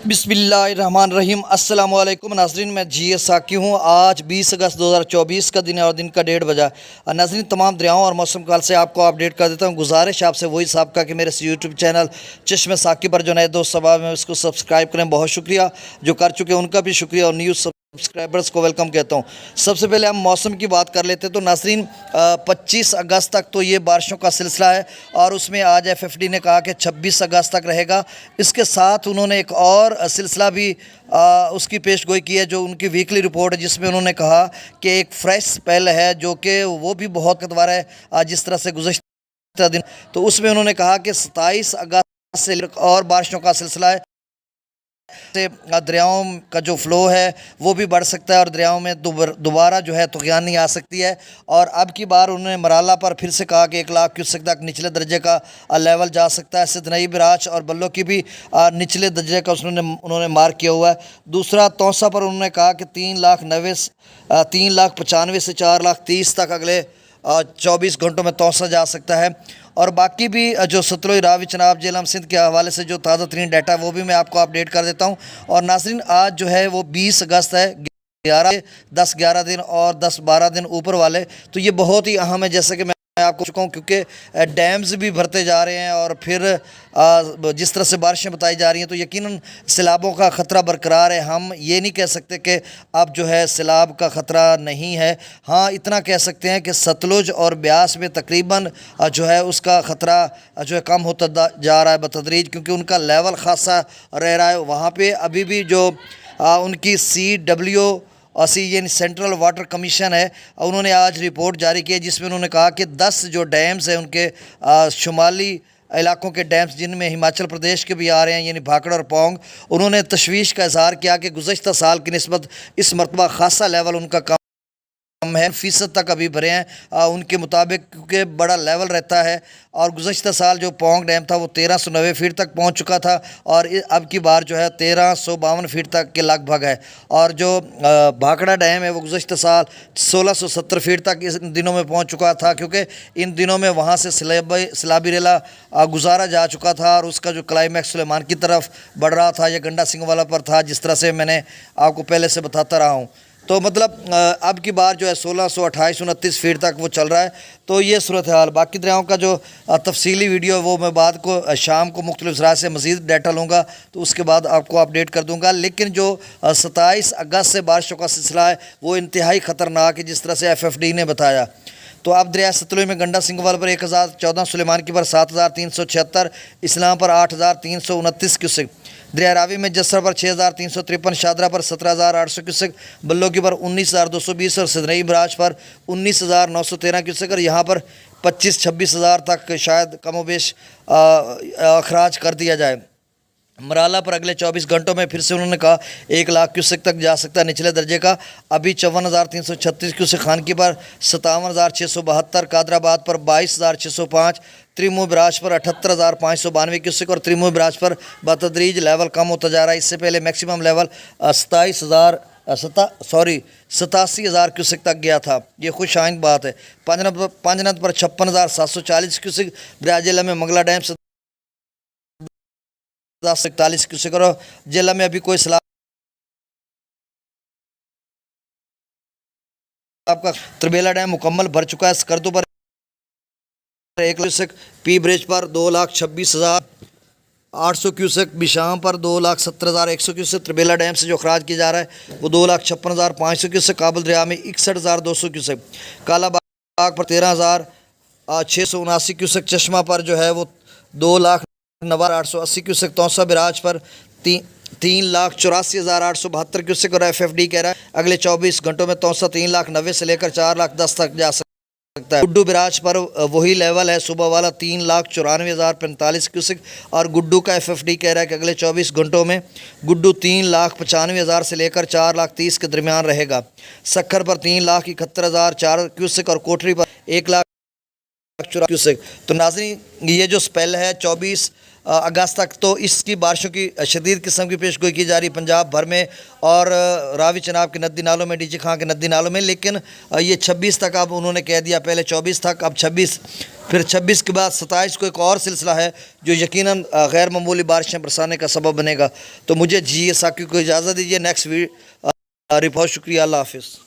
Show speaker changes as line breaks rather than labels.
बिस्मिल्लाहिर्रहमानिर्रहीम अस्सलाम वालेकुम नाज़रीन, मैं जी साकी हूँ। आज 20 अगस्त 2024 का दिन है और दिन का 1:30 बजा। नाज़रीन, तमाम दरियाओं और मौसम काल से आपको अपडेट कर देता हूँ। गुजारिश आपसे वही साहब का कि मेरे यूट्यूब चैनल चश्मे साकी पर जो नए दोस्त सबाब में उसको सब्सक्राइब करें। बहुत शुक्रिया, जो कर चुके हैं उनका भी शुक्रिया और न्यू सब्सक्राइबर्स को वेलकम कहता हूँ। सबसे पहले हम मौसम की बात कर लेते हैं। तो नाज़रीन, 25 अगस्त तक तो ये बारिशों का सिलसिला है और उसमें आज FFD ने कहा कि 26 अगस्त तक रहेगा। इसके साथ उन्होंने एक और सिलसिला भी उसकी पेशगोई की है, जो उनकी वीकली रिपोर्ट है, जिसमें उन्होंने कहा कि एक फ्रेश स्पेल है जो कि वो भी बहुत कतवार है जिस तरह से गुज़श्ता दिन। तो उसमें उन्होंने कहा कि 27 अगस्त से और बारिशों का सिलसिला है। से दरियाओं का जो फ़्लो है वो भी बढ़ सकता है और दरियाओं में दोबारा जो है तुग़यानी आ सकती है। और अब की बार उन्होंने मराला पर फिर से कहा कि 1 लाख क्यूसेक तक निचले दर्जे का लेवल जा सकता है। सिदनई, बराच और बल्लो की भी निचले दर्जे का उन्होंने मार्क किया हुआ है। दूसरा, तौसा पर उन्होंने कहा कि 3,95,000 से 4,30,000 तक अगले 24 घंटों में तौसा जा सकता है। और बाकी भी जो सतलुज, रावी, चनाब, झेलम, सिंध के हवाले से जो ताज़ा तरीन डाटा है वो भी मैं आपको अपडेट कर देता हूँ। और नाज़रीन, आज जो है वो 20 अगस्त है। 10-11 दिन और 10-12 दिन ऊपर वाले, तो ये बहुत ही अहम है, जैसे कि मैं आपको चुका हूँ, क्योंकि डैम्स भी भरते जा रहे हैं और फिर जिस तरह से बारिशें बताई जा रही हैं तो यकीनन सैलाबों का ख़तरा बरकरार है। हम ये नहीं कह सकते कि अब जो है सैलाब का ख़तरा नहीं है। हाँ, इतना कह सकते हैं कि सतलुज और ब्यास में तकरीबन जो है उसका ख़तरा जो है कम होता जा रहा है बतदरीज, क्योंकि उनका लेवल ख़ासा रह रहा है। वहाँ पर अभी भी जो उनकी CWC यानी सेंट्रल वाटर कमीशन है, उन्होंने आज रिपोर्ट जारी की है, जिसमें उन्होंने कहा कि 10 जो डैम्स हैं उनके शुमाली इलाकों के डैम्स, जिनमें हिमाचल प्रदेश के भी आ रहे हैं यानी भाखड़ और पौंग, उन्होंने तशवीश का इजहार किया कि गुज़श्ता साल की निस्बत इस मरतबा खासा लेवल उनका कम है, फ़ीसद तक अभी भरे हैं उनके मुताबिक, क्योंकि बड़ा लेवल रहता है। और गुज़श्ता साल जो पौंग डैम था वो 1390 फीट तक पहुंच चुका था और अब की बार जो है 1352 फीट तक के लगभग है। और जो भाखड़ा डैम है वो गुज़श्ता साल 1670 फीट तक इन दिनों में पहुंच चुका था, क्योंकि इन दिनों में वहां से सैलाबी रेला गुजारा जा चुका था और उसका जो क्लाइमैक्स सुलेमान की तरफ बढ़ रहा था या गंडा सिंह वाला पर था, जिस तरह से मैंने आपको पहले से बताता रहा हूँ। तो मतलब अब की बार जो है 1628-29 फीट तक वो चल रहा है। तो ये सूरत हाल। बाकी दरियाओं का जो तफसीली वीडियो है वो मैं बाद को शाम को मुख्तलिफ ज़राए से मज़ीद डाटा लूँगा, तो उसके बाद आपको अपडेट कर दूँगा। लेकिन जो 27 अगस्त से बारिशों का सिलसिला है वो इंतहाई ख़तरनाक है, जिस तरह से FFD ने बताया। तो अब दरिया सतलुज में गंडा सिंघवाल पर 1014, सुलेमान की पर 7376, इस्लाम पर 8329 क्यूसेक, दरिया रावी में जसर पर 6353, शादरा पर 17800 क्यूसेक, बल्लो की पर 19220 और सिदनई बराज पर 19913 क्यूसेक। और यहाँ पर 25-26 हज़ार तक शायद कमोबेश अखराज कर दिया जाए। मराला पर अगले 24 घंटों में फिर से उन्होंने कहा 1 लाख क्यूसेक तक जा सकता है निचले दर्जे का। अभी 54,336 क्यूसेक, खानकी पर 57,672, कादराबाद पर 22,605, त्रिमो बराज पर 78,592 क्यूसेक और त्रिमो बराज पर बतदरीज लेवल कम होता जा रहा है। इससे पहले मैक्सिमम लेवल 87,000 क्यूसेक तक गया था। ये खुश आइंद बात है। पांजनद पर 56,740 क्यूसेक, दरिया जिला में मंगला डैम 41 क्यूसेक और जिला में अभी कोई सैलाब आपका त्रिबेला डैम मुकम्मल भर चुका है। स्कर्दू पर 1 क्यूसेक, पी ब्रिज पर 2,26,800 क्यूसेक, बिशाम पर 2,70,100 क्यूसेक, त्रिबेला डैम से जो अखराज किया जा रहा है वो 2,56,500 क्यूसेक, काबुल दरिया में 61,200 क्यूसेक, कालाबाग पर 13,679 क्यूसेक, चश्मा पर जो है वो 2,89,880 क्यूसेक, तौसा बराज पर 3,84,872 क्यूसेक और FFD कह रहा है अगले 24 घंटों में तौसा 3,90,000 से लेकर 4,10,000 तक जा सकता है। गुड्डू बराज पर वही लेवल है सुबह वाला 3,94,045 क्यूसेक और गुड्डू का FFD कह रहा है कि अगले 24 घंटों में गुड्डू 3,95,000 से लेकर 4,30,000 के दरमियान रहेगा। सक्खर पर 3,71,004 क्यूसेक और कोठरी पर 1,04,000 क्यूसेक। तो नाज़रीन, ये जो स्पेल है 24 अगस्त तक तो इसकी बारिशों की शदीद किस्म की पेशगोई की जा रही पंजाब भर में और रावी चनाब के नदी नालों में, डीजे खां के नदी नालों में। लेकिन ये 26 तक अब उन्होंने कह दिया, पहले 24 तक, अब 26, फिर 26 के बाद 27 को एक और सिलसिला है जो यकीनन गैर मामूली बारिशें बरसाने का सबब बनेगा। तो मुझे जी साकी को इजाज़त दीजिए। नेक्स्ट रिपोर्ट, शुक्रिया, अल्लाह हाफिज़।